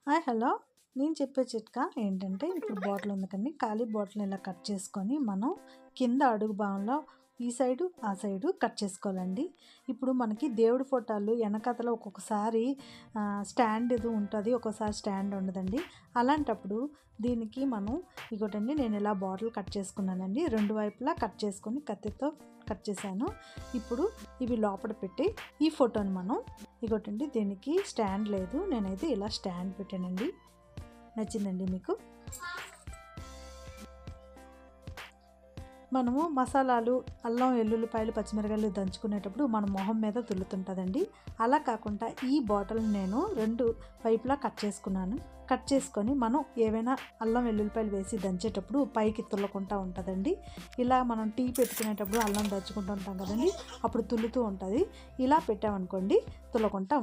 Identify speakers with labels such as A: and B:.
A: Hi hello నేను చెప్పే చిట్కా ఏంటంటే ఇప్పుడు బాటిల్ ఉంది కానీ ఖాళీ బాటిల్ని ఇలా కట్ చేసుకొని మనం కింద అడుగు భాగంలో ఈ సైడు ఆ సైడు కట్ చేసుకోవాలండి. ఇప్పుడు మనకి దేవుడి ఫోటోలు వెనకతల ఒక్కొక్కసారి స్టాండ్ ఇది ఉంటుంది, ఒక్కోసారి స్టాండ్ ఉండదండి. అలాంటప్పుడు దీనికి మనం ఇగోటండి, నేను ఇలా బాటిల్ కట్ చేసుకున్నానండి. రెండు వైపులా కట్ చేసుకొని కత్తితో కట్ చేశాను. ఇప్పుడు ఇవి లోపల పెట్టి ఈ ఫోటోని మనం ఇగోటండి, దీనికి స్టాండ్ లేదు, నేనైతే ఇలా స్టాండ్ పెట్టానండి. నచ్చిందండి మీకు? మనము మసాలాలు అల్లం వెల్లుల్లిపాయలు పచ్చిమిరకాయలు దంచుకునేటప్పుడు మన మొహం మీద తుల్లుతుంటుందండి. అలా కాకుండా ఈ బాటిల్ నేను రెండు వైపులా కట్ చేసుకున్నాను. కట్ చేసుకొని మనం ఏవైనా అల్లం వెల్లుల్లిపాయలు వేసి దంచేటప్పుడు పైకి తుల్లకుండా ఉంటుందండి. ఇలా మనం టీ పెట్టుకునేటప్పుడు అల్లం దంచుకుంటూ ఉంటాం కదండి, అప్పుడు తుల్లుతూ ఉంటుంది. ఇలా పెట్టామనుకోండి తుల్లకుండా